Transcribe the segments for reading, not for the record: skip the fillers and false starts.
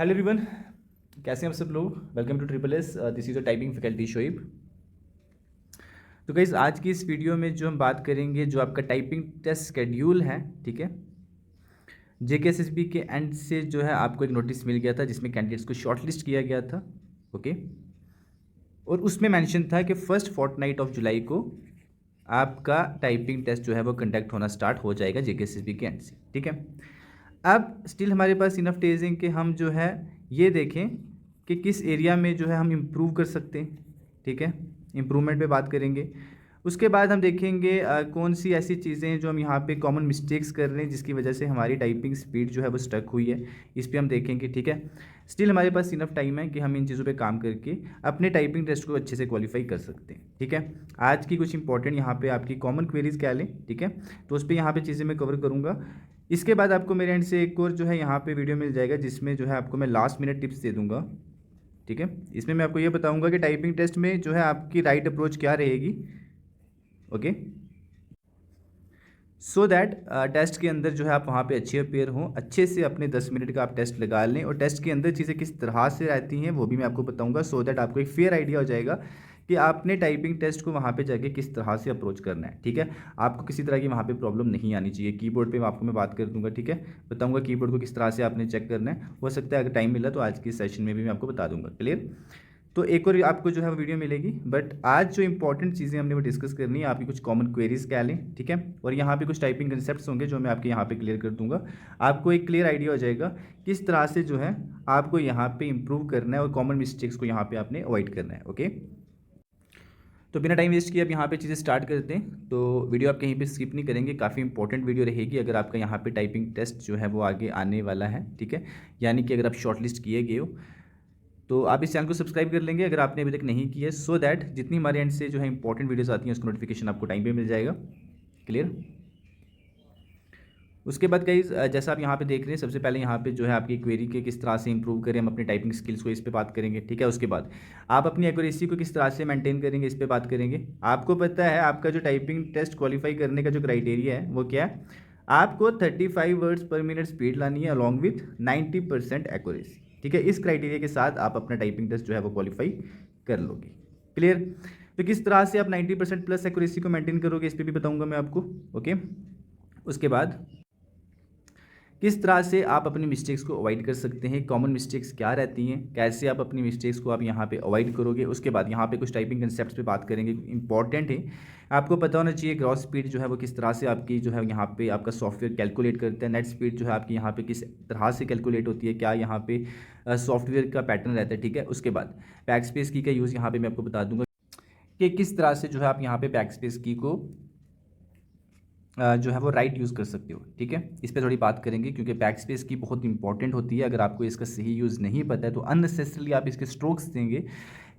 Hello everyone, कैसे हैं आप सब लोग। Welcome to triple S. This is a typing faculty Shoaib. तो गाइस, आज की इस वीडियो में जो हम बात करेंगे, जो आपका टाइपिंग टेस्ट शेड्यूल है, ठीक है। जेकेएसएसबी के एंड से जो है आपको एक नोटिस मिल गया था जिसमें कैंडिडेट्स को शॉर्टलिस्ट किया गया था, ओके। और उसमें मेंशन था कि फर्स्ट फोर्टनाइट ऑफ जुलाई को आपका टाइपिंग टेस्ट जो है वो कंडक्ट होना स्टार्ट हो जाएगा जेकेएसएसबी के एंड से, ठीक है। अब स्टिल हमारे पास इनफ डेज हैं कि हम जो है ये देखें कि किस एरिया में जो है हम इम्प्रूव कर सकते हैं, ठीक है। इम्प्रूवमेंट पे बात करेंगे। उसके बाद हम देखेंगे कौन सी ऐसी चीज़ें हैं जो हम यहाँ पे कॉमन मिस्टेक्स कर रहे हैं जिसकी वजह से हमारी टाइपिंग स्पीड जो है वो स्टक हुई है, इस पर हम देखेंगे, ठीक है। स्टिल हमारे पास इनफ टाइम है कि हम इन चीज़ों पे काम करके अपने टाइपिंग टेस्ट को अच्छे से क्वालिफाई कर सकते हैं, ठीक है। आज की कुछ इंपॉर्टेंट यहाँ पे आपकी कॉमन क्वेरीज क्या लें, ठीक है, तो उस पर यहाँ पे चीज़ें मैं कवर करूँगा। इसके बाद आपको मेरे एंड से एक और जो है यहाँ पे वीडियो मिल जाएगा जिसमें जो है आपको मैं लास्ट मिनट टिप्स दे दूँगा, ठीक है। इसमें मैं आपको ये बताऊँगा कि टाइपिंग टेस्ट में जो है आपकी राइट अप्रोच क्या रहेगी, ओके। सो दैट टेस्ट के अंदर जो है आप वहाँ पे अच्छे अपेयर हों, अच्छे से अपने 10 मिनट का आप टेस्ट लगा लें और टेस्ट के अंदर चीज़ें किस तरह से रहती हैं वो भी मैं आपको बताऊंगा, सो दैट आपको एक फेयर आइडिया हो जाएगा कि आपने टाइपिंग टेस्ट को वहाँ पे जाके किस तरह से अप्रोच करना है, ठीक है। आपको किसी तरह की वहाँ पे प्रॉब्लम नहीं आनी चाहिए। कीबोर्ड पे आपको मैं बात कर दूंगा, ठीक है, बताऊंगा कीबोर्ड को किस तरह से आपने चेक करना है। हो सकता है अगर टाइम मिला तो आज की सेशन में भी मैं आपको बता दूंगा, क्लियर। तो एक और आपको जो है वो वीडियो मिलेगी, बट आज जो इंपॉर्टेंट चीज़ें हमने वो डिस्कस करनी है, आपकी कुछ कॉमन क्वेरीज क्या लें, ठीक है। और यहाँ पे कुछ टाइपिंग कंसेप्ट्स होंगे जो मैं आपके यहाँ पे क्लियर कर दूंगा। आपको एक क्लियर आइडिया हो जाएगा किस तरह से जो है आपको यहाँ पे इंप्रूव करना है और कॉमन मिस्टेक्स को यहाँ पे आपने अवॉइड करना है, ओके। तो बिना टाइम वेस्ट किए आप यहाँ पे चीज़ें स्टार्ट करते हैं। तो वीडियो आप कहीं पे स्किप नहीं करेंगे, काफ़ी इंपॉर्टेंट वीडियो रहेगी अगर आपका यहाँ पे टाइपिंग टेस्ट जो है वो आगे आने वाला है, ठीक है। यानी कि अगर आप शॉर्टलिस्ट किए गए हो तो आप इस चैनल को सब्सक्राइब कर लेंगे अगर आपने अभी तक नहीं किया है, सो दैट जितनी हमारे एंड से जो है इंपॉर्टेंट वीडियोस आती हैं उसका नोटिफिकेशन आपको टाइम पे मिल जाएगा, क्लियर। उसके बाद गाइस, जैसा आप यहाँ पे देख रहे हैं, सबसे पहले यहाँ पे जो है आपकी क्वेरी के किस तरह से इंप्रूव करें हम अपनी टाइपिंग स्किल्स को, इस पे बात करेंगे, ठीक है। उसके बाद आप अपनी एक्यूरेसी को किस तरह से मेंटेन करेंगे, इस पे बात करेंगे। आपको पता है आपका जो टाइपिंग टेस्ट क्वालिफाई करने का जो क्राइटेरिया है वो क्या है, आपको 35 वर्ड्स पर मिनट स्पीड लानी है अलॉन्ग विथ 90% एक्यूरेसी, ठीक है। इस क्राइटेरिया के साथ आप अपना टाइपिंग टेस्ट जो है वो क्वालिफाई कर लोगे, क्लियर। तो किस तरह से आप 90% प्लस एक्यूरेसी को मेंटेन करोगे इस पर भी बताऊंगा मैं आपको, ओके। उसके बाद किस तरह से आप अपनी मिस्टेक्स को अवॉइड कर सकते हैं, कॉमन मिस्टेक्स क्या रहती हैं, कैसे आप अपनी मिस्टेक्स को आप यहाँ पे अवॉइड करोगे। उसके बाद यहाँ पे कुछ टाइपिंग कंसेप्ट्स पे बात करेंगे, इंपॉर्टेंट है। आपको पता होना चाहिए ग्रॉस स्पीड जो है वो किस तरह से आपकी जो है यहाँ पे आपका सॉफ्टवेयर कैलकुलेट करता है, नेट स्पीड जो है आपकी यहाँ पे किस तरह से कैलकुलेट होती है, क्या यहाँ पे सॉफ्टवेयर का पैटर्न रहता है, ठीक है। उसके बाद बैक स्पेस की का यूज़ यहाँ पर मैं आपको बता दूंगा कि किस तरह से जो है आप यहाँ पे बैक स्पेस की को जो है वो राइट यूज़ कर सकते हो, ठीक है। इस पर थोड़ी बात करेंगे क्योंकि बैक स्पेस की बहुत इंपॉर्टेंट होती है। अगर आपको इसका सही यूज़ नहीं पता है तो अननेसेसरली आप इसके स्ट्रोक्स देंगे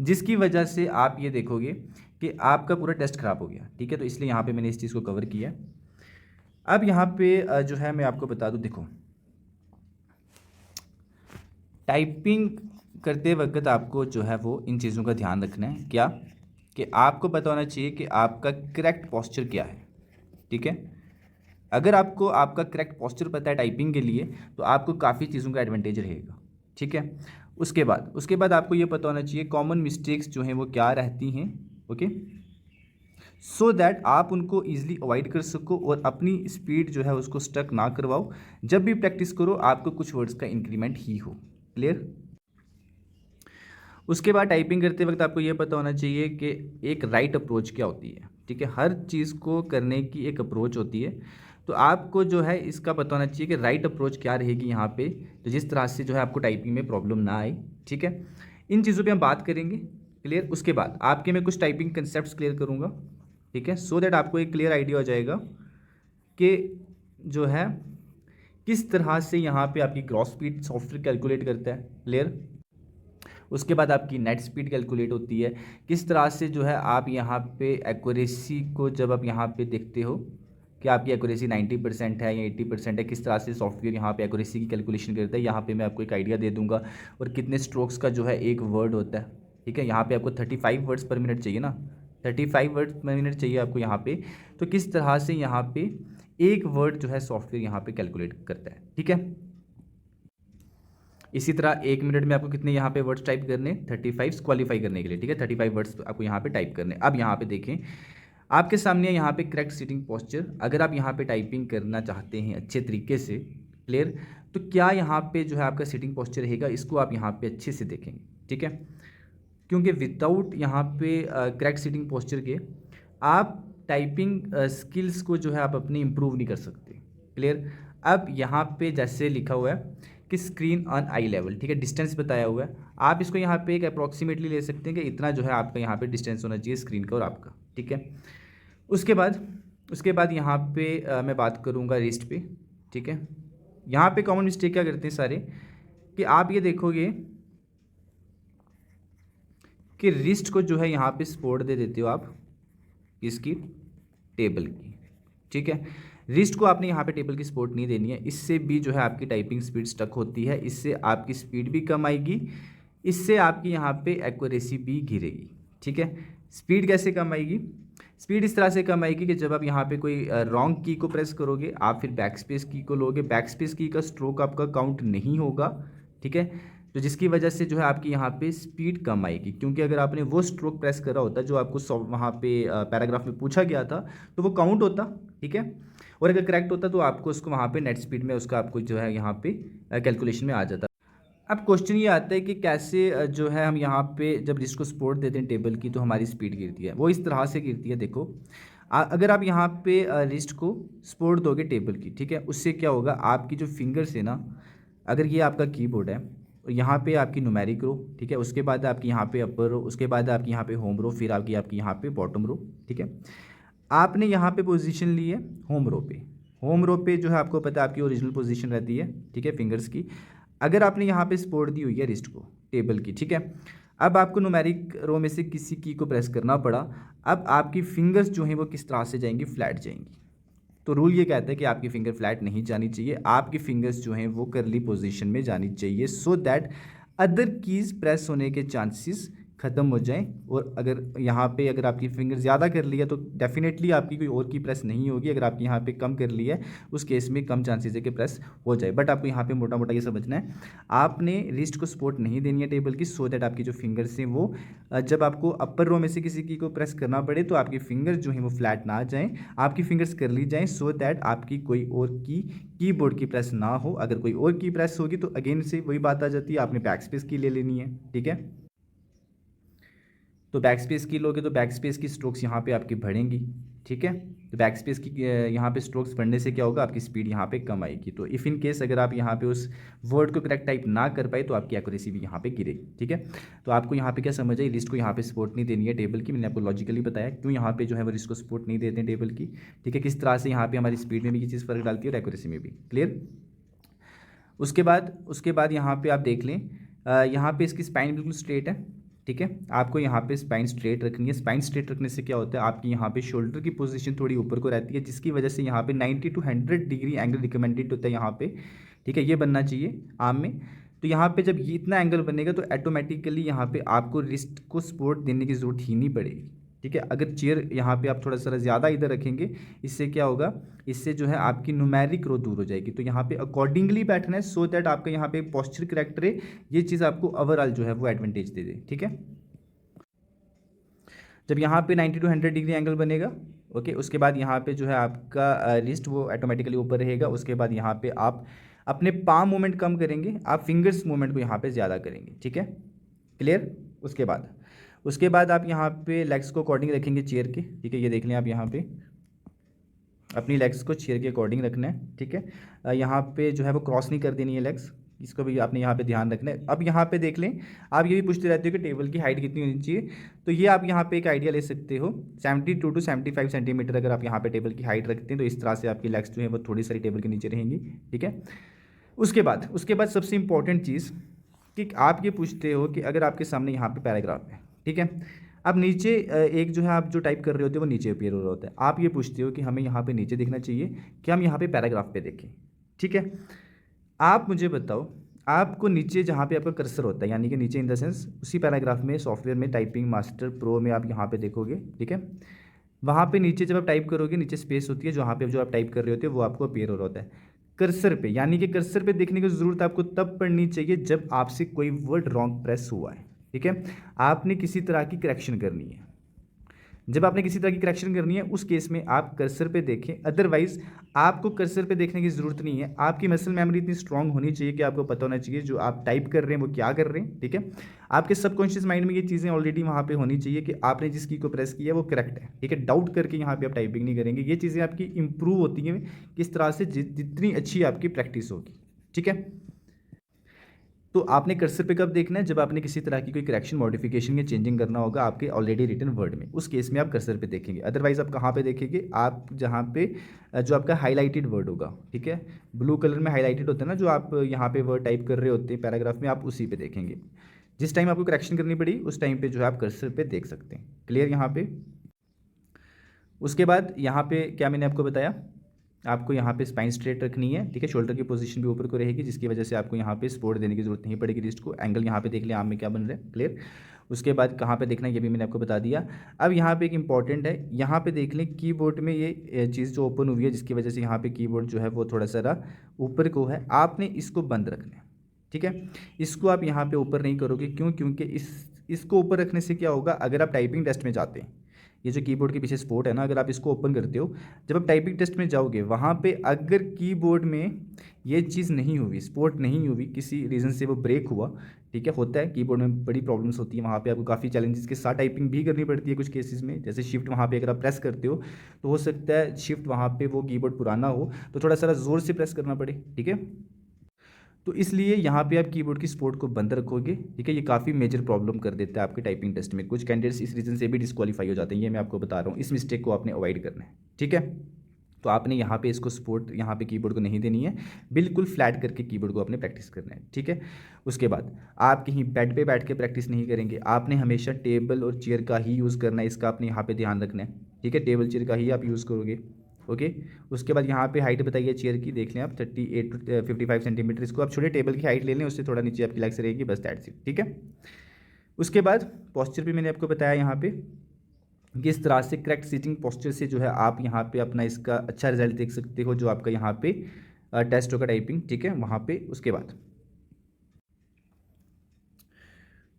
जिसकी वजह से आप ये देखोगे कि आपका पूरा टेस्ट खराब हो गया, ठीक है। तो इसलिए यहाँ पे मैंने इस चीज़ को कवर किया। अब यहाँ पे जो है मैं आपको बता दूँ, देखो टाइपिंग करते वक्त आपको जो है वो इन चीज़ों का ध्यान रखना है, क्या कि आपको पता होना चाहिए कि आपका करेक्ट पोस्चर क्या है, ठीक है। अगर आपको आपका करेक्ट पोस्चर पता है टाइपिंग के लिए तो आपको काफ़ी चीज़ों का एडवांटेज रहेगा, ठीक है। उसके बाद आपको ये पता होना चाहिए कॉमन मिस्टेक्स जो हैं वो क्या रहती हैं, ओके, सो दैट आप उनको ईजिली अवॉइड कर सको और अपनी स्पीड जो है उसको स्टक ना करवाओ। जब भी प्रैक्टिस करो आपको कुछ वर्ड्स का इंक्रीमेंट ही हो, क्लियर। उसके बाद टाइपिंग करते वक्त आपको ये पता होना चाहिए कि एक राइट अप्रोच क्या होती है, ठीक है। हर चीज़ को करने की एक अप्रोच होती है, तो आपको जो है इसका पता होना चाहिए कि राइट अप्रोच क्या रहेगी यहाँ पे, तो जिस तरह से जो है आपको टाइपिंग में प्रॉब्लम ना आए, ठीक है। इन चीज़ों पे हम बात करेंगे, क्लियर। उसके बाद आपके मैं कुछ टाइपिंग कंसेप्ट क्लियर करूँगा, ठीक है, सो दैट आपको एक क्लियर आइडिया हो जाएगा कि जो है किस तरह से यहाँ पे आपकी क्रॉस स्पीड सॉफ्टवेयर कैलकुलेट करता है, क्लियर। उसके बाद आपकी नेट स्पीड कैलकुलेट होती है, किस तरह से जो है आप यहाँ पे एक्यूरेसी को जब आप यहाँ पे देखते हो कि आपकी एक्यूरेसी 90% है या 80% है, किस तरह से सॉफ्टवेयर यहाँ पे एक्यूरेसी की कैलकुलेशन करता है, यहाँ पे मैं आपको एक आइडिया दे दूंगा। और कितने स्ट्रोक्स का जो है एक वर्ड होता है, ठीक है। यहाँ पे आपको 35 वर्ड्स पर मिनट चाहिए ना, 35 वर्ड्स पर मिनट चाहिए आपको यहाँ पे। तो किस तरह से यहाँ पे एक वर्ड जो है सॉफ्टवेयर यहाँ पे कैलकुलेट करता है, ठीक है। इसी तरह 1 मिनट में आपको कितने यहाँ पे वर्ड्स टाइप करने, 35 क्वालिफाई करने के लिए, ठीक है, 35 वर्ड्स आपको यहाँ पे टाइप करने। अब यहाँ पे देखें, आपके सामने यहाँ पे करेक्ट सिटिंग पोस्चर, अगर आप यहाँ पे टाइपिंग करना चाहते हैं अच्छे तरीके से, क्लियर, तो क्या यहाँ पे जो है आपका सिटिंग पोस्चर रहेगा, इसको आप यहाँ पे अच्छे से देखेंगे, ठीक है, क्योंकि विदाउट यहाँ पे करेक्ट सिटिंग पोस्चर के आप टाइपिंग स्किल्स को जो है आप अपनी इम्प्रूव नहीं कर सकते, क्लियर। अब यहाँ पे जैसे लिखा हुआ है कि स्क्रीन ऑन आई लेवल, ठीक है, डिस्टेंस बताया हुआ है, आप इसको यहाँ पे एक अप्रॉक्सीमेटली ले सकते हैं कि इतना जो है आपका यहाँ पे डिस्टेंस होना चाहिए स्क्रीन का और आपका, ठीक है। उसके बाद यहाँ पे मैं बात करूँगा रिस्ट पे, ठीक है। यहाँ पे कॉमन मिस्टेक क्या करते हैं सारे, कि आप ये देखोगे कि रिस्ट को जो है यहाँ पे सपोर्ट दे देते हो आप इसकी टेबल की, ठीक है। रिस्ट को आपने यहाँ पे टेबल की सपोर्ट नहीं देनी है, इससे भी जो है आपकी टाइपिंग स्पीड स्टक होती है, इससे आपकी स्पीड भी कम आएगी, इससे आपकी यहाँ पे एक्यूरेसी भी गिरेगी, ठीक है। स्पीड कैसे कम आएगी, स्पीड इस तरह से कम आएगी कि जब आप यहाँ पे कोई रॉन्ग की को प्रेस करोगे, आप फिर बैक स्पेस की को लोगे, बैक स्पेस की का स्ट्रोक आपका काउंट नहीं होगा, ठीक है, तो जिसकी वजह से जो है आपकी यहाँ पे स्पीड कम आएगी, क्योंकि अगर आपने वो स्ट्रोक प्रेस करा होता जो आपको वहाँ पे पैराग्राफ में पूछा गया था तो वो काउंट होता, ठीक है, और अगर करेक्ट होता तो आपको उसको वहाँ पे नेट स्पीड में उसका आपको जो है यहाँ पे कैलकुलेशन में आ जाता। अब क्वेश्चन ये आता है कि कैसे जो है हम यहाँ पे जब लिस्ट को सपोर्ट देते हैं टेबल की तो हमारी स्पीड गिरती है। वो इस तरह से गिरती है, देखो अगर आप यहाँ पे लिस्ट को सपोर्ट दोगे टेबल की, ठीक है, उससे क्या होगा, आपकी जो फिंगर्स है ना, अगर ये आपका कीबोर्ड है और यहाँ पे आपकी न्यूमेरिक रो, ठीक है, उसके बाद आपकी यहाँ पे अपर रो, उसके बाद आपकी यहाँ पे होम रो, फिर आपकी यहाँ पे बॉटम रो, ठीक है। आपने यहाँ पे पोजीशन ली है होम रो पे, होम रो पे जो है आपको पता है आपकी ओरिजिनल पोजीशन रहती है, ठीक है, फिंगर्स की। अगर आपने यहाँ पे सपोर्ट दी हुई है रिस्ट को टेबल की, ठीक है, अब आपको न्यूमेरिक रो में से किसी की को प्रेस करना पड़ा, अब आपकी फिंगर्स जो हैं वो किस तरह से जाएंगी, फ्लैट जाएंगी। तो रूल ये कहता है कि आपकी फिंगर फ्लैट नहीं जानी चाहिए, आपकी फिंगर्स जो हैं वो करली पोजीशन में जानी चाहिए, so that other keys press होने के चांसेस ख़त्म हो जाएं। और अगर यहाँ पे अगर आपकी फिंगर ज़्यादा कर ली है तो डेफिनेटली आपकी कोई और की प्रेस नहीं होगी, अगर आपकी यहाँ पे कम कर ली है उस केस में कम चांसेस है कि प्रेस हो जाए। बट आपको यहाँ पे मोटा मोटा ये समझना है, आपने रिस्ट को सपोर्ट नहीं देनी है टेबल की, सो दैट आपकी जो फिंगर्स हैं वो जब आपको अपर रो में से किसी की को प्रेस करना पड़े तो आपकी फिंगर्स जो हैं वो फ्लैट ना आ जाएँ, आपकी फिंगर्स कर ली जाएँ, सो दैट आपकी कोई और कीबोर्ड की प्रेस ना हो। अगर कोई और की प्रेस होगी तो अगेन से वही बात आ जाती है, आपने बैक स्पेस की ले लेनी है, ठीक है। तो बैक स्पेस की लोगे तो बैक स्पेस की स्ट्रोक्स यहाँ पे आपकी बढ़ेंगी, ठीक है। तो बैक स्पेस की यहाँ पे स्ट्रोक्स बढ़ने से क्या होगा, आपकी स्पीड यहाँ पे कम आएगी। तो इफ़ इन केस अगर आप यहाँ पे उस वर्ड को करेक्ट टाइप ना कर पाए तो आपकी एक्यूरेसी भी यहाँ पे गिरेगी, ठीक है। तो आपको यहाँ पे क्या समझ आई, लिस्ट को यहाँ पे सपोर्ट नहीं देनी है टेबल की, मैंने आपको लॉजिकली बताया क्यों यहाँ पे जो है वो लिस्ट को सपोर्ट नहीं देते हैं टेबल की, ठीक है, किस तरह से यहाँ पे हमारी स्पीड में भी ये चीज़ फ़र्क डालती है और एक्यूरेसी में भी, क्लियर। उसके बाद यहाँ पे आप देख लें, यहाँ पे इसकी स्पाइन बिल्कुल स्ट्रेट है, ठीक है, आपको यहाँ पे स्पाइन स्ट्रेट रखनी है। स्पाइन स्ट्रेट रखने से क्या होता है, आपकी यहाँ पे शोल्डर की पोजीशन थोड़ी ऊपर को रहती है, जिसकी वजह से यहाँ पे 90 to 100 डिग्री एंगल रिकमेंडेड होता है यहाँ पे, ठीक है, ये बनना चाहिए आर्म में। तो यहाँ पे जब ये इतना एंगल बनेगा तो ऑटोमेटिकली यहाँ पे आपको रिस्ट को सपोर्ट देने की ज़रूरत ही नहीं पड़ेगी, ठीक है। अगर चेयर यहाँ पे आप थोड़ा सा ज़्यादा इधर रखेंगे, इससे क्या होगा, इससे जो है आपकी न्यूमेरिक रो दूर हो जाएगी। तो यहाँ पे अकॉर्डिंगली बैठना है, सो दैट आपका यहाँ पे पोस्चर करेक्ट रहे, ये चीज़ आपको ओवरऑल जो है वो एडवांटेज दे दे, ठीक है। जब यहाँ पे 90 to 100 डिग्री एंगल बनेगा, ओके, उसके बाद यहाँ पे जो है आपका रिस्ट वो ऑटोमेटिकली ऊपर रहेगा। उसके बाद यहाँ पे आप अपने पाम मूवमेंट कम करेंगे, आप फिंगर्स मूवमेंट को यहाँ पे ज़्यादा करेंगे, ठीक है, क्लियर। उसके बाद आप यहाँ पे लेग्स को अकॉर्डिंग रखेंगे चेयर के, ठीक है, ये देख लें आप यहाँ पे अपनी लेग्स को चेयर के अकॉर्डिंग रखना है, ठीक है। यहाँ पे जो है वो क्रॉस नहीं कर देनी है लेग्स, इसको भी आपने यहाँ पे ध्यान रखना है। अब यहाँ पे देख लें, आप ये भी पूछते रहते हो कि टेबल की हाइट कितनी होनी चाहिए, तो ये आप यहाँ पे एक आइडिया ले सकते हो, 72 to 75 सेंटीमीटर अगर आप यहाँ पे टेबल की हाइट रखते हैं तो इस तरह से आपकी लेग्स जो है वो थोड़ी सारी टेबल के नीचे रहेंगी, ठीक है। उसके बाद सबसे इंपॉर्टेंट चीज़ कि आप ये पूछते हो कि अगर आपके सामने यहाँ पे पैराग्राफ है, ठीक है, अब नीचे एक जो है आप जो टाइप कर रहे होते हैं वो नीचे अपीयर हो रहा होता है, आप ये पूछते हो कि हमें यहाँ पे नीचे देखना चाहिए कि हम यहाँ पे पैराग्राफ पे देखें, ठीक है। आप मुझे बताओ, आपको नीचे जहाँ पे आपका कर्सर होता है, यानी कि नीचे इन द सेंस उसी पैराग्राफ में सॉफ्टवेयर में टाइपिंग मास्टर प्रो में आप यहाँ पे देखोगे, ठीक है, वहाँ पे नीचे जब आप टाइप करोगे नीचे स्पेस होती है, जहाँ पे जो आप टाइप कर रहे होते हैं वो आपको अपीयर हो रहा होता है। कर्सर पे, यानी कि कर्सर पे देखने की ज़रूरत आपको तब पड़नी चाहिए जब आपसे कोई वर्ड रॉन्ग प्रेस हुआ है, ठीक है। आपने किसी तरह की करेक्शन करनी है, जब आपने किसी तरह की करेक्शन करनी है उस केस में आप कर्सर पे देखें, अदरवाइज आपको कर्सर पे देखने की ज़रूरत नहीं है। आपकी मसल मेमोरी इतनी स्ट्रांग होनी चाहिए कि आपको पता होना चाहिए जो आप टाइप कर रहे हैं वो क्या कर रहे हैं, ठीक है। आपके सबकॉन्शियस माइंड में ये चीज़ें ऑलरेडी वहाँ पे होनी चाहिए कि आपने जिस की को प्रेस किया है वो करेक्ट है, ठीक है। डाउट करके यहाँ पे आप टाइपिंग नहीं करेंगे। ये चीज़ें आपकी इंप्रूव होती हैं किस तरह से, जितनी अच्छी आपकी प्रैक्टिस होगी, ठीक है। तो आपने कर्सर पे कब देखना है, जब आपने किसी तरह की कोई करेक्शन, मॉडिफिकेशन या चेंजिंग करना होगा आपके ऑलरेडी रिटन वर्ड में, उस केस में आप कर्सर पे देखेंगे। अदरवाइज आप कहाँ पे देखेंगे, आप जहाँ पे जो आपका हाईलाइटेड वर्ड होगा, ठीक है, ब्लू कलर में हाईलाइटेड होता है ना, जो आप यहाँ पे वर्ड टाइप कर रहे होते हैं पैराग्राफ में, आप उसी पे देखेंगे। जिस टाइम आपको करेक्शन करनी पड़ी उस टाइम पे जो है आप कर्सर पे देख सकते हैं। क्लियर यहाँ पे। उसके बाद यहाँ पे क्या मैंने आपको बताया, आपको यहाँ पे स्पाइन स्ट्रेट रखनी है, ठीक है। शोल्डर की पोजीशन भी ऊपर को रहेगी, जिसकी वजह से आपको यहाँ पे सपोर्ट देने की जरूरत नहीं पड़ेगी रिस्ट को। एंगल यहाँ पे देख लें आर्म में क्या बन रहा है, क्लियर। उसके बाद कहाँ पे देखना है ये भी मैंने आपको बता दिया। अब यहाँ पे एक इंपॉर्टेंट है, यहाँ पे देख लें कीबोर्ड में ये चीज़ जो ओपन हुई है, जिसकी वजह से यहाँ पे कीबोर्ड जो है वो थोड़ा सा ऊपर को है, आपने इसको बंद रखना है, ठीक है। इसको आप यहाँ पे ऊपर नहीं करोगे, क्यों, क्योंकि इसको ऊपर रखने से क्या होगा, अगर आप टाइपिंग टेस्ट में जाते हैं, ये जो कीबोर्ड के पीछे सपोर्ट है ना, अगर आप इसको ओपन करते हो, जब आप टाइपिंग टेस्ट में जाओगे वहाँ पे अगर कीबोर्ड में ये चीज़ नहीं हुई, सपोर्ट नहीं हुई, किसी रीज़न से वो ब्रेक हुआ, ठीक है, होता है कीबोर्ड में बड़ी प्रॉब्लम्स होती है, वहाँ पे आपको काफ़ी चैलेंजेस के साथ टाइपिंग भी करनी पड़ती है कुछ केसेस में। जैसे शिफ्ट वहाँ पे अगर आप प्रेस करते हो तो हो सकता है शिफ्ट वहाँ पे वो कीबोर्ड पुराना हो तो थोड़ा सा ज़ोर से प्रेस करना पड़े, ठीक है। तो इसलिए यहाँ पे आप कीबोर्ड की सपोर्ट को बंद रखोगे, ठीक है। ये काफ़ी मेजर प्रॉब्लम कर देता है आपके टाइपिंग टेस्ट में। कुछ कैंडिडेट्स इस रीज़न से भी डिस्क्वालीफाई हो जाते हैं, ये मैं आपको बता रहा हूँ। इस मिस्टेक को आपने अवॉइड करना है, ठीक है। तो आपने यहाँ पे इसको सपोर्ट यहाँ पे कीबोर्ड को नहीं देनी है, बिल्कुल फ्लैट करके कीबोर्ड को आपने प्रैक्टिस करना है, ठीक है। उसके बाद आप कहीं बेड पे बैठ के प्रैक्टिस नहीं करेंगे, आपने हमेशा टेबल और चेयर का ही यूज़ करना है, इसका आपने यहाँ पे ध्यान रखना है, ठीक है। टेबल चेयर का ही आप यूज़ करोगे, ओके। उसके बाद यहाँ पे हाइट बताइए चेयर की, देख लें आप 38 to 55 सेंटीमीटर। इसको आप छोटे टेबल की हाइट ले लें, उससे थोड़ा नीचे आपकी लेग्स रहेगी, बस दैट्स इट, ठीक है। उसके बाद पोस्चर भी मैंने आपको बताया यहाँ पे किस तरह से करेक्ट सीटिंग पोस्चर से जो है आप यहाँ पे अपना इसका अच्छा रिजल्ट देख सकते हो, जो आपका यहाँ पे टेस्ट होगा टाइपिंग, ठीक है, वहाँ पे। उसके बाद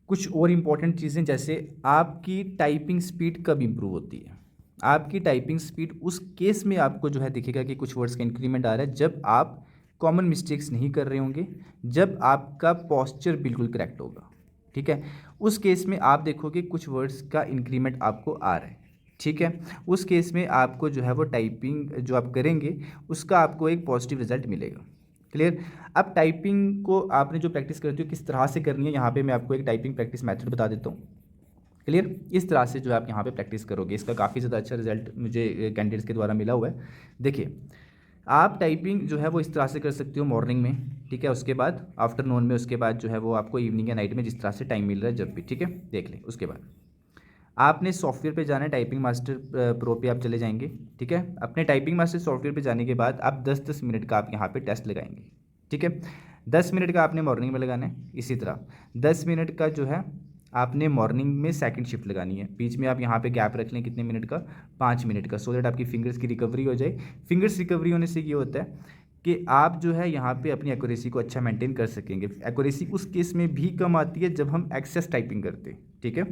कुछ और इम्पॉर्टेंट चीज़ें, जैसे आपकी टाइपिंग स्पीड कब इम्प्रूव होती है। आपकी टाइपिंग स्पीड उस केस में आपको जो है दिखेगा कि कुछ वर्ड्स का इंक्रीमेंट आ रहा है जब आप कॉमन मिस्टेक्स नहीं कर रहे होंगे, जब आपका पोस्चर बिल्कुल करेक्ट होगा, ठीक है। उस केस में आप देखोगे कुछ वर्ड्स का इंक्रीमेंट आपको आ रहा है, ठीक है। उस केस में आपको जो है वो टाइपिंग जो आप करेंगे उसका आपको एक पॉजिटिव रिजल्ट मिलेगा, क्लियर। अब टाइपिंग को आपने जो प्रैक्टिस करते हो किस तरह से करनी है, यहाँ पे मैं आपको एक टाइपिंग प्रैक्टिस मेथड बता देता हूँ, क्लियर। इस तरह से जो है आप यहाँ पे प्रैक्टिस करोगे, इसका काफ़ी ज़्यादा अच्छा रिजल्ट मुझे कैंडिडेट्स के द्वारा मिला हुआ है। देखिए, आप टाइपिंग जो है वो इस तरह से कर सकते हो मॉर्निंग में, ठीक है, उसके बाद आफ्टरनून में, उसके बाद जो है वो आपको इवनिंग या नाइट में जिस तरह से टाइम मिल रहा है जब भी, ठीक है, देख लें। उसके बाद आपने सॉफ्टवेयर पे जाना है, टाइपिंग मास्टर प्रो पे आप चले जाएंगे, ठीक है। अपने टाइपिंग मास्टर सॉफ्टवेयर पे जाने के बाद आप 10-10 मिनट का आप यहाँ पे टेस्ट लगाएंगे, ठीक है। 10 मिनट का आपने मॉर्निंग में लगाना है, इसी तरह 10 मिनट का जो है आपने मॉर्निंग में सेकंड शिफ्ट लगानी है। बीच में आप यहाँ पे गैप रख लें, कितने मिनट का, 5 मिनट का, सो दैट आपकी फिंगर्स की रिकवरी हो जाए। फिंगर्स रिकवरी होने से ये होता है कि आप जो है यहाँ पे अपनी एक्यूरेसी को अच्छा मेंटेन कर सकेंगे। एक्यूरेसी उस केस में भी कम आती है जब हम एक्सेस टाइपिंग करते हैं, ठीक है,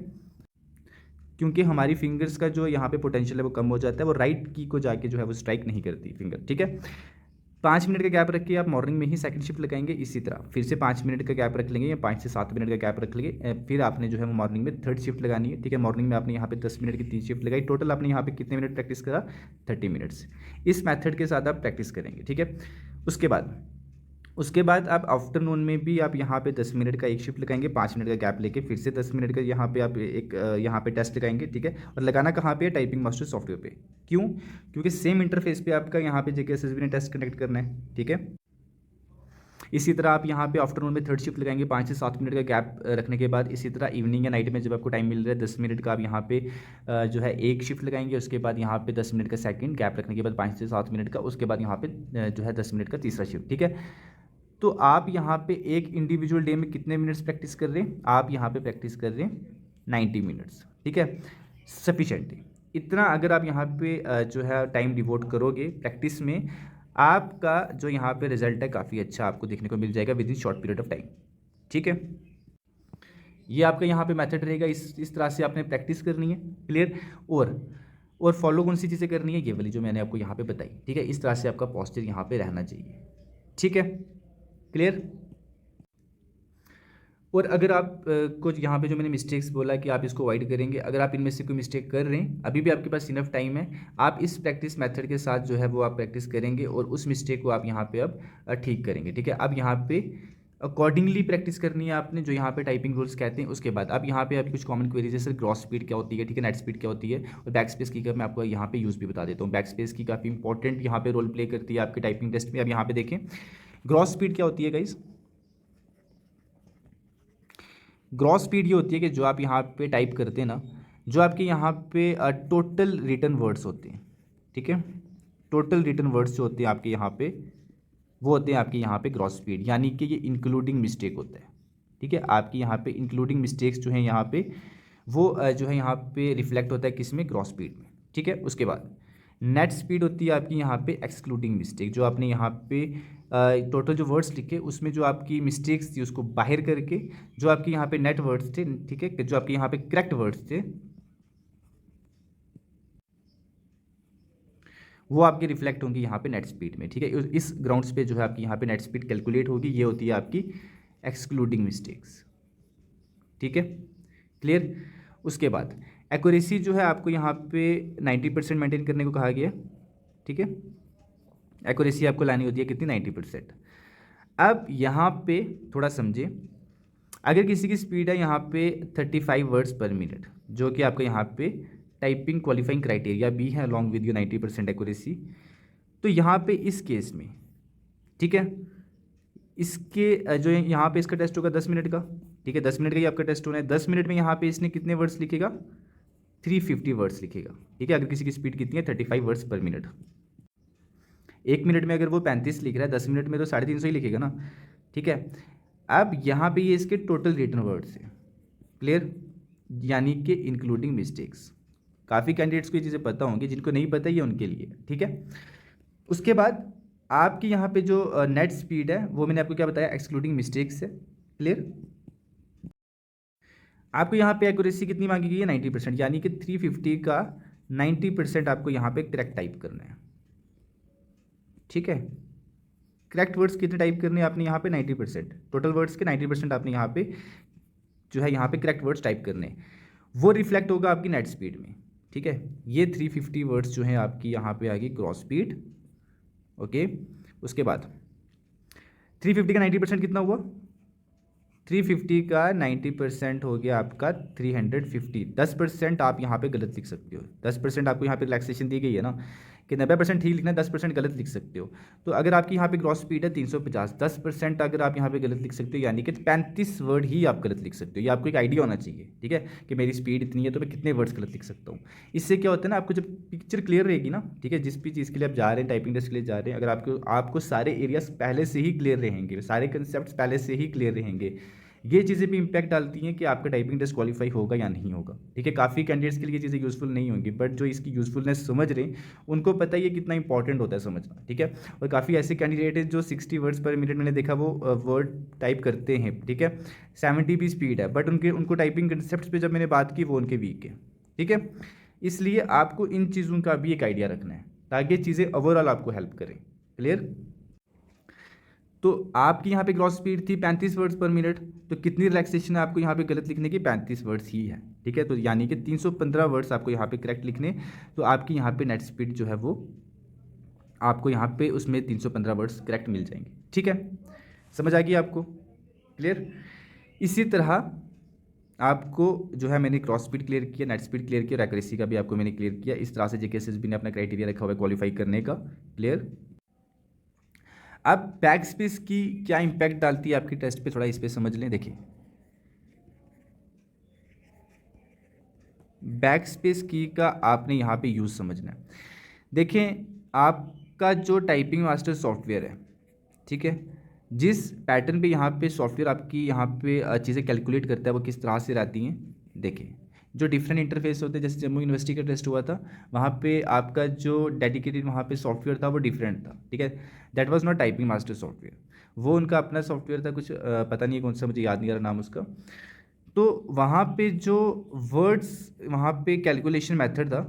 क्योंकि हमारी फिंगर्स का जो यहाँ पे पोटेंशियल है वो कम हो जाता है, वो राइट की को जाके जो है वो स्ट्राइक नहीं करती फिंगर, ठीक है। 5 मिनट का गैप रख के आप मॉर्निंग में ही सेकंड शिफ्ट लगाएंगे, इसी तरह फिर से 5 मिनट का गैप रख लेंगे या 5 से 7 मिनट का गैप रख लेंगे, फिर आपने जो है वो मॉर्निंग में थर्ड शिफ्ट लगानी है, ठीक है। मॉर्निंग में आपने यहाँ पे 10 मिनट की 3 शिफ्ट लगाई, टोटल आपने यहाँ पे कितने मिनट प्रैक्टिस करा, 30 मिनट्स। इस मैथड के साथ आप प्रैक्टिस करेंगे, ठीक है। उसके बाद आप आफ्टरनून में भी आप यहाँ पे 10 मिनट का एक शिफ्ट लगाएंगे, 5 मिनट का गैप लेके फिर से 10 मिनट का यहाँ पे आप एक यहाँ पे टेस्ट लगाएंगे, ठीक है। और लगाना कहाँ पे है, टाइपिंग मास्टर सॉफ्टवेयर पे। क्यों, क्योंकि सेम इंटरफेस पे आपका यहाँ पे JKSSB ने टेस्ट कनेक्ट करना है, ठीक है। इसी तरह आप यहाँ पे आफ्टरनून में थर्ड शिफ्ट लगाएंगे 5 से 7 मिनट का गैप रखने के बाद। इसी तरह इवनिंग या नाइट में जब आपको टाइम मिल रहा है 10 मिनट का, आप यहाँ पे जो है एक शिफ्ट लगाएंगे, उसके बाद यहाँ पे 10 मिनट का सेकंड गैप रखने के बाद 5 से 7 मिनट का, उसके बाद यहाँ पे जो है 10 मिनट का तीसरा शिफ्ट, ठीक है। तो आप यहाँ पे एक इंडिविजुअल डे में कितने मिनट्स प्रैक्टिस कर रहे हैं, आप यहाँ पे प्रैक्टिस कर रहे हैं 90 मिनट्स, ठीक है, सफिशेंट। इतना अगर आप यहाँ पे जो है टाइम डिवोट करोगे प्रैक्टिस में, आपका जो यहाँ पे रिजल्ट है काफ़ी अच्छा आपको देखने को मिल जाएगा with in short period of time. ठीक है, ये आपका यहाँ पे मेथड रहेगा, इस तरह से आपने प्रैक्टिस करनी है। क्लियर। और फॉलो कौन सी चीज़ें करनी है, ये वाली जो मैंने आपको यहाँ पे बताई। ठीक है, इस तरह से आपका पॉस्चर यहाँ पे रहना चाहिए। ठीक है, क्लियर। और अगर आप कुछ यहाँ पे जो मैंने मिस्टेक्स बोला कि आप इसको अवॉइड करेंगे, अगर आप इनमें से कोई मिस्टेक कर रहे हैं, अभी भी आपके पास इनफ टाइम है, आप इस प्रैक्टिस मेथड के साथ जो है वो आप प्रैक्टिस करेंगे और उस मिस्टेक को आप यहाँ पे अब ठीक करेंगे। ठीक है, अब यहाँ पे अकॉर्डिंगली प्रैक्टिस करनी है आपने, जो यहाँ पे टाइपिंग रूल्स कहते हैं। उसके बाद अब यहाँ पे आप कुछ कॉमन क्वेरीज है, सर ग्रॉस स्पीड क्या होती है, ठीक है, नेट स्पीड क्या होती है, और बैक स्पेस की का मैं आपको यहाँ पे यूज़ भी बता देता हूँ। बैक स्पेस की काफ़ी इंपॉर्टेंट यहाँ पे रोल प्ले करती है आपके टाइपिंग टेस्ट में। अब यहाँ पे देखें ग्रॉस स्पीड क्या होती है गाइज। ग्रॉस स्पीड ये होती है कि जो आप यहाँ पे टाइप करते हैं ना, जो आपके यहाँ पे टोटल रिटर्न वर्ड्स होते हैं। ठीक है, टोटल रिटर्न वर्ड्स जो होते हैं आपके यहाँ पे, वो होते हैं आपके यहाँ पे ग्रॉस स्पीड, यानी कि ये इंक्लूडिंग मिस्टेक होता है। ठीक है, आपकी यहाँ पे इंक्लूडिंग मिस्टेक्स जो हैं यहाँ पे वो जो है यहाँ पे रिफ्लेक्ट होता है किस में, ग्रॉस स्पीड में। ठीक है, उसके बाद नेट स्पीड होती है आपकी यहाँ पे एक्सक्लूडिंग मिस्टेक, जो आपने यहाँ पे टोटल जो वर्ड्स लिखे उसमें जो आपकी मिस्टेक्स थी उसको बाहर करके जो आपके यहाँ पे नेट वर्ड्स थे, ठीक है, जो आपके यहाँ पे करेक्ट वर्ड्स थे वो आपके रिफ्लेक्ट होंगे यहाँ पे नेट स्पीड में। ठीक है, इस ग्राउंड्स पे जो है आपकी यहाँ पे नेट स्पीड कैलकुलेट होगी, ये होती है आपकी एक्सक्लूडिंग मिस्टेक्स। ठीक है, क्लियर। उसके बाद एक्यूरेसी जो है आपको यहाँ पे 90% मेंटेन करने को कहा गया। ठीक है, एक्यूरेसी आपको लानी होती है कितनी, 90%। अब यहाँ पे थोड़ा समझे, अगर किसी की स्पीड है यहाँ पे 35 वर्ड्स पर मिनट, जो कि आपका यहाँ पे टाइपिंग क्वालिफाइंग क्राइटेरिया भी है अलॉन्ग विद योर 90% एक्यूरेसी, तो यहाँ पे इस केस में, ठीक है, इसके जो यहाँ पे इसका टेस्ट होगा 10 मिनट का। ठीक है, 10 मिनट का ही आपका टेस्ट होना है। 10 मिनट में यहाँ पे इसने कितने वर्ड्स लिखेगा, 350 वर्ड्स लिखेगा। ठीक है, अगर किसी की स्पीड कितनी है 35 वर्ड्स पर मिनट। 1 मिनट में अगर वो 35 लिख रहा है, 10 मिनट में तो 350 ही लिखेगा ना। ठीक है, अब यहाँ पे ये इसके टोटल रिटन वर्ड्स हैं। क्लियर, यानी कि इंक्लूडिंग मिस्टेक्स। काफ़ी कैंडिडेट्स को ये चीज़ें पता होंगी, जिनको नहीं पता ये उनके लिए। ठीक है, उसके बाद आपकी यहाँ पे जो नेट स्पीड है वो मैंने आपको क्या बताया, एक्सक्लूडिंग मिस्टेक्स है। क्लियर, आपको यहाँ पे एक्यूरेसी कितनी मांगी गई है, 90%, यानी कि 350 का 90% आपको यहाँ पे करेक्ट टाइप करना है। ठीक है, करेक्ट वर्ड्स कितने टाइप करने हैं आपने यहाँ पे, 90%, टोटल वर्ड्स के 90% आपने यहाँ पे जो है यहाँ पे करेक्ट वर्ड्स टाइप करने हैं, वो रिफ्लेक्ट होगा आपकी नेट स्पीड में। ठीक है, ये 350 वर्ड्स जो हैं आपकी यहाँ पे आ गई क्रॉस स्पीड। ओके, उसके बाद 350 का 90% कितना हुआ, 350 का 90% हो गया आपका 350। 10% आप यहाँ पे गलत लिख सकते हो। 10% आपको यहाँ पे रिलैक्सेशन दी गई है ना, कि 90% ठीक लिखना है, 10% गलत लिख सकते हो। तो अगर आपकी यहाँ पे ग्रॉस स्पीड है 350, 10% अगर आप यहाँ पे गलत लिख सकते हो, यानी कि 35 वर्ड ही आप गलत लिख सकते हो। ये आपको एक आइडिया होना चाहिए। ठीक है, कि मेरी स्पीड इतनी है तो मैं कितने वर्ड्स गलत लिख सकता हूँ। इससे क्या होता है ना, आपको जब पिक्चर क्लियर रहेगी ना, ठीक है, जिस भी चीज़ के लिए आप जा रहे हैं, टाइपिंग टेस्ट के लिए जा रहे हैं, अगर आपको सारे एरियाज पहले से ही क्लियर रहेंगे, सारे कंसेप्ट पहले से ही क्लियर रहेंगे, ये चीज़ें भी इंपैक्ट डालती हैं कि आपका टाइपिंग टेस्ट क्वालिफाई होगा या नहीं होगा। ठीक है, काफ़ी कैंडिडेट्स के लिए ये चीज़ें यूज़फुल नहीं होंगी, बट जो इसकी यूज़फुलनेस समझ रहे हैं उनको पता है ये कितना इंपॉर्टेंट होता है समझना। ठीक है, और काफ़ी ऐसे कैंडिडेट हैं जो 60 वर्ड्स पर मिनट मैंने देखा वो वर्ड टाइप करते हैं। ठीक है, 70 भी स्पीड है, बट उनको टाइपिंग कंसेप्ट पर जब मैंने बात की वो उनके वीक है। ठीक है, इसलिए आपको इन चीज़ों का भी एक आइडिया रखना है ताकि चीज़ें ओवरऑल आपको हेल्प करें। क्लियर, तो आपकी यहाँ पे ग्रॉस स्पीड थी 35 वर्ड्स पर मिनट, तो कितनी रिलैक्सेशन है आपको यहाँ पे गलत लिखने की, 35 वर्ड्स ही है। ठीक है, तो यानी कि 315 वर्ड्स आपको यहाँ पे करेक्ट लिखने, तो आपकी यहाँ पे नेट स्पीड जो है वो आपको यहाँ पे उसमें 315 वर्ड्स करेक्ट मिल जाएंगे। ठीक है, समझ आ गई आपको। क्लियर, इसी तरह आपको जो है मैंने क्रॉस स्पीड क्लियर किया, नेट स्पीड क्लियर किया और एक्यूरेसी का भी आपको मैंने क्लियर किया। इस तरह से जेकेएसएसबी ने अपना क्राइटेरिया रखा हुआ है क्वालिफाई करने का। क्लियर, अब बैक स्पेस की क्या इंपैक्ट डालती है आपकी टेस्ट पे, थोड़ा इस पे समझ लें। देखिए, बैक स्पेस की का आपने यहाँ पे यूज़ समझना है। देखें, आपका जो टाइपिंग मास्टर सॉफ्टवेयर है, ठीक है, जिस पैटर्न पे यहाँ पे सॉफ्टवेयर आपकी यहाँ पे चीज़ें कैलकुलेट करता है वो किस तरह से रहती हैं। देखें, जो डिफरेंट इंटरफेस होते हैं, जैसे जम्मू यूनिवर्सिटी का टेस्ट हुआ था, वहाँ पे आपका जो डेडिकेटेड वहाँ पे सॉफ्टवेयर था वो डिफरेंट था, ठीक है। That was not typing master software, वो उनका अपना सॉफ्टवेयर था, कुछ पता नहीं है कौन सा, मुझे याद नहीं आ रहा नाम उसका। तो वहाँ पे जो वर्ड्स, वहाँ पे कैलकुलेशन मेथड था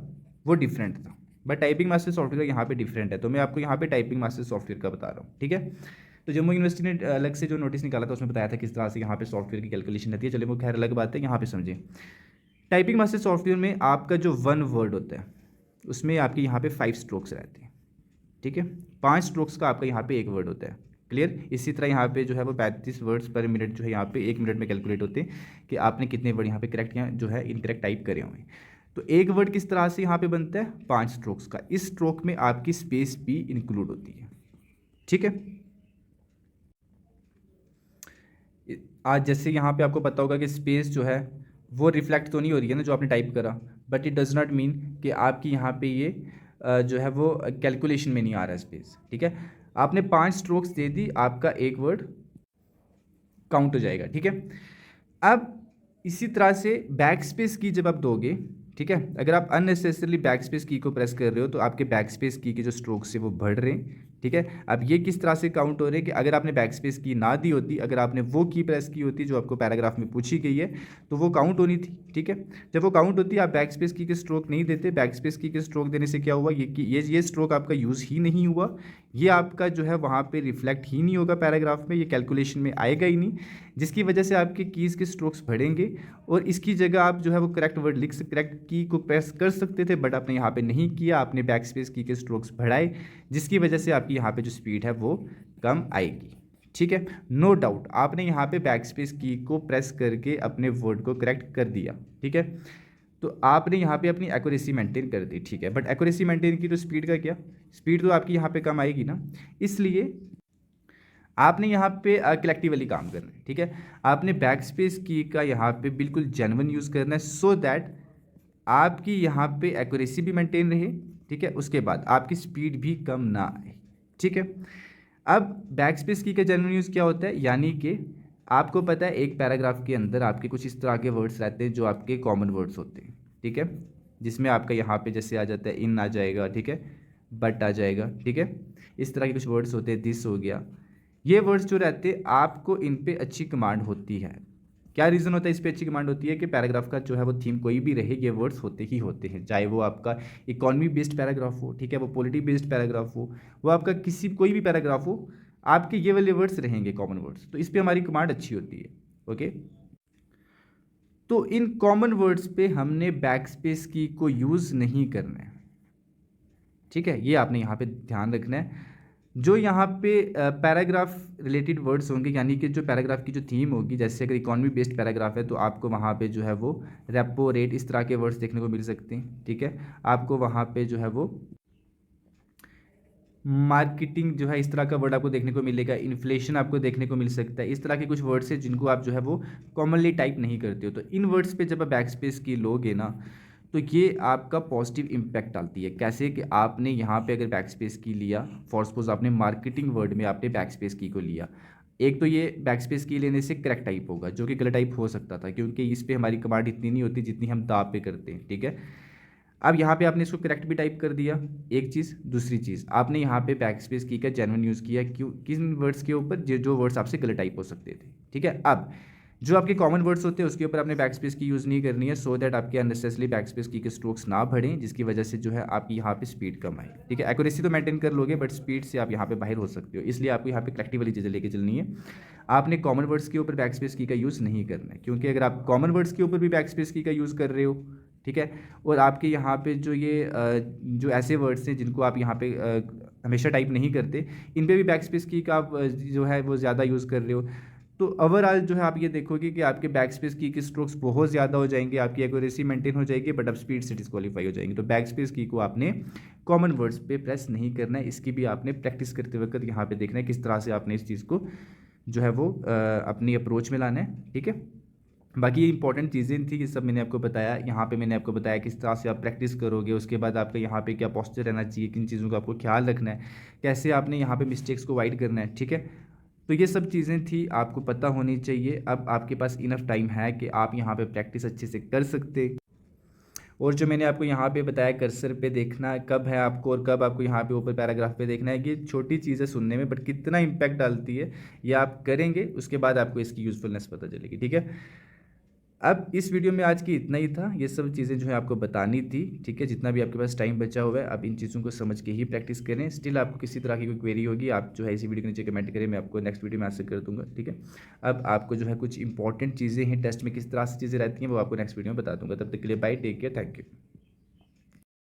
वो डिफरेंट था, बट टाइपिंग मास्टर सॉफ्टवेयर यहाँ पे डिफरेंट है। तो मैं आपको यहाँ पे टाइपिंग मास्टर सॉफ्टवेयर का बता रहा हूँ, ठीक है। तो जम्मू यूनिवर्सिटी ने अलग से जो नोटिस निकाला था उसमें बताया था किस तरह से यहाँ पे सॉफ्टवेयर की कैलकुलेशन रहती है। चलिए वो खैर अलग बात है, यहाँ पे समझिए। टाइपिंग मास्टर सॉफ्टवेयर में आपका जो वन वर्ड होता है उसमें आपके यहाँ पे 5 स्ट्रोक्स रहते हैं, ठीक है। 5 स्ट्रोक्स का आपका यहाँ पे एक वर्ड होता है, क्लियर। इसी तरह यहाँ पे जो है वो 35 वर्ड्स पर मिनट जो है यहाँ पे 1 मिनट में कैलकुलेट होते हैं कि आपने कितने वर्ड यहाँ पे करेक्ट या जो है इनकरेक्ट टाइप करे हुए हैं। तो एक वर्ड किस तरह से यहाँ पे बनता है, 5 स्ट्रोक्स का। इस स्ट्रोक में आपकी स्पेस भी इंक्लूड होती है, ठीक है। आज जैसे यहाँ पे आपको पता होगा कि स्पेस जो है वो रिफ्लेक्ट तो नहीं हो रही है ना जो आपने टाइप करा, but it does not mean कि आपकी यहाँ पे ये जो है वो कैलकुलेशन में नहीं आ रहा है स्पेस, ठीक है। आपने 5 स्ट्रोक्स दे दी, आपका एक वर्ड काउंट हो जाएगा, ठीक है। अब इसी तरह से बैक स्पेस की जब आप दोगे, ठीक है, अगर आप अननेसेसरली बैक स्पेस की को प्रेस कर रहे हो तो आपके बैक स्पेस की के जो स्ट्रोक्स है वो बढ़ रहे हैं, ठीक है। अब ये किस तरह से काउंट हो रहे हैं कि अगर आपने बैक स्पेस की ना दी होती, अगर आपने वो की प्रेस की होती जो आपको पैराग्राफ में पूछी गई है, तो वो काउंट होनी थी, ठीक है। जब वो काउंट होती है, आप बैक स्पेस की के स्ट्रोक नहीं देते। बैक स्पेस की के स्ट्रोक देने से क्या हुआ, ये स्ट्रोक आपका यूज़ ही नहीं हुआ, ये आपका जो है वहाँ पे रिफ्लेक्ट ही नहीं होगा पैराग्राफ में, ये कैलकुलेशन में आएगा ही नहीं, जिसकी वजह से आपके कीज़ के स्ट्रोक्स बढ़ेंगे और इसकी जगह आप जो है वो करेक्ट वर्ड लिख सकते, करेक्ट की को प्रेस कर सकते थे, बट आपने यहाँ पे नहीं किया, आपने बैक स्पेस की के स्ट्रोक्स बढ़ाए, जिसकी वजह से आपकी यहाँ पे जो स्पीड है वो कम आएगी, ठीक है। नो डाउट आपने यहाँ पे बैक स्पेस की को प्रेस करके अपने वर्ड को करेक्ट कर दिया, ठीक है। तो आपने यहाँ पे अपनी एक्यूरेसी मेंटेन कर दी, ठीक है, बट एक्यूरेसी मेंटेन की तो स्पीड का क्या, स्पीड तो आपकी यहाँ पे कम आएगी ना। इसलिए आपने यहाँ पे कलेक्टिवली काम करना है, ठीक है। आपने बैक स्पेस की का यहाँ पे बिल्कुल जेन्युइन यूज़ करना है, सो दैट आपकी यहाँ पे एक्यूरेसी भी मेंटेन रहे, ठीक है, उसके बाद आपकी स्पीड भी कम ना आए, ठीक है। अब बैक स्पेस की का जेन्युइन यूज़ क्या होता है, यानी कि आपको पता है एक पैराग्राफ के अंदर आपके कुछ इस तरह के वर्ड्स रहते हैं जो आपके कॉमन वर्ड्स होते हैं, ठीक है, जिसमें आपका यहाँ पे जैसे आ जाता है इन आ जाएगा, ठीक है, बट आ जाएगा, ठीक है, इस तरह के कुछ वर्ड्स होते हैं, दिस हो गया। ये वर्ड्स जो रहते हैं आपको इन पे अच्छी कमांड होती है। क्या रीज़न होता है इस पे अच्छी कमांड होती है कि पैराग्राफ का जो है वो थीम कोई भी रहे, ये वर्ड्स होते ही होते हैं, चाहे वो आपका इकॉनमी बेस्ड पैराग्राफ हो, ठीक है, वो पॉलिटी बेस्ड पैराग्राफ हो, वो आपका किसी कोई भी पैराग्राफ हो, आपके ये वाले वर्ड्स रहेंगे कॉमन वर्ड्स, तो इस पर हमारी कमांड अच्छी होती है, ओके। तो इन कॉमन वर्ड्स पे हमने बैक स्पेस की को यूज़ नहीं करना है, ठीक है, ये आपने यहाँ पे ध्यान रखना है। जो यहाँ पे पैराग्राफ रिलेटेड वर्ड्स होंगे, यानी कि जो पैराग्राफ की जो थीम होगी, जैसे अगर इकॉनमी बेस्ड पैराग्राफ है तो आपको वहाँ पे जो है वो रेपो रेट इस तरह के वर्ड्स देखने को मिल सकते हैं, ठीक है। आपको वहाँ पे जो है वो मार्केटिंग जो है इस तरह का वर्ड आपको देखने को मिलेगा, इन्फ्लेशन आपको देखने को मिल सकता है, इस तरह के कुछ वर्ड्स हैं जिनको आप जो है वो कॉमनली टाइप नहीं करते हो। तो इन वर्ड्स पे जब आप बैक स्पेस की लोगे ना तो ये आपका पॉजिटिव इम्पैक्ट डालती है। कैसे कि आपने यहाँ पे अगर बैक स्पेस की लिया, फॉर सपोज आपने मार्केटिंग वर्ड में आपने बैक स्पेस की को लिया, एक तो ये बैक स्पेस की लेने से करेक्ट टाइप होगा, जो कि गलत टाइप हो सकता था क्योंकि इस पर हमारी कमांड इतनी नहीं होती जितनी हम दाब पे करते हैं, ठीक है। अब यहाँ पे आपने इसको करेक्ट भी टाइप कर दिया, एक चीज़। दूसरी चीज़, आपने यहाँ पे बैक स्पेस की का जेन्युइन यूज़ किया, क्यों, किन वर्ड्स के ऊपर जो वर्ड्स आपसे गलत टाइप हो सकते थे, ठीक है। अब जो आपके कॉमन वर्ड्स होते हैं उसके ऊपर आपने बैक स्पेस की यूज़ नहीं करनी है, सो दैट आपके अननेसेसरी बैक स्पेस की के स्ट्रोक्स ना बढ़ें, जिसकी वजह से जो है आपकी यहाँ पे स्पीड कम आए, ठीक है। एक्यूरेसी तो मेंटेन कर लोगे बट स्पीड से आप यहाँ पे बाहर हो सकते हो, इसलिए आपको यहाँ पे कलेक्टिव वाली चीज़ें लेके चलनी है। आपने कॉमन वर्ड्स के ऊपर बैक स्पेस की का यूज़ नहीं करना है, क्योंकि अगर आप कॉमन वर्ड्स के ऊपर भी बैक स्पेस की का यूज़ कर रहे हो, ठीक है, और आपके यहाँ पे जो ये जो ऐसे वर्ड्स हैं जिनको आप यहाँ पे हमेशा टाइप नहीं करते, इन पे भी बैक स्पेस की का आप जो है वो ज़्यादा यूज़ कर रहे हो, तो ओवरऑल जो है आप ये देखोगे कि आपके बैक स्पेस की के स्ट्रोक्स बहुत ज़्यादा हो जाएंगे, आपकी एक्यूरेसी मेंटेन हो जाएगी, बट आप स्पीड से डिस्क्वालीफाई हो जाएंगे। तो बैक स्पेस की को आपने कॉमन वर्ड्स पे प्रेस नहीं करना है, इसकी भी आपने प्रैक्टिस करते वक्त यहाँ पे देखना है किस तरह से आपने इस चीज़ को जो है वो अपनी अप्रोच में लाना है, ठीक है। बाकी ये इंपॉर्टेंट चीज़ें थी, ये सब मैंने आपको बताया। यहाँ पे मैंने आपको बताया किस तरह से आप प्रैक्टिस करोगे, उसके बाद आपका यहाँ पे क्या पोस्चर रहना चाहिए, किन चीज़ों का आपको ख्याल रखना है, कैसे आपने यहाँ पे मिस्टेक्स को अवॉइड करना है, ठीक है। तो ये सब चीज़ें थी, आपको पता होनी चाहिए। अब आपके पास इनफ टाइम है कि आप यहाँ पे प्रैक्टिस अच्छे से कर सकते और जो मैंने आपको यहाँ पे बताया कर्सर पे देखना कब है आपको और कब आपको यहाँ पे ऊपर पैराग्राफ पे देखना है, कि छोटी चीज़ें सुनने में बट कितना इम्पैक्ट डालती है ये आप करेंगे, उसके बाद आपको इसकी यूज़फुलनेस पता चलेगी। ठीक है, अब इस वीडियो में आज की इतना ही था, ये सब चीज़ें जो है आपको बतानी थी। ठीक है, जितना भी आपके पास टाइम बचा हुआ है आप इन चीज़ों को समझ के ही प्रैक्टिस करें। स्टिल आपको किसी तरह की कोई क्वेरी होगी आप जो है इसी वीडियो के नीचे कमेंट करें, मैं आपको नेक्स्ट वीडियो में आंसर कर दूंगा। ठीक है, अब आपको जो है कुछ इंपॉर्टेंट चीज़ें हैं टेस्ट में किस तरह से चीज़ें रहती हैं वो आपको नेक्स्ट वीडियो में बता दूंगा। तब तक के लिए bye, take care, thank you.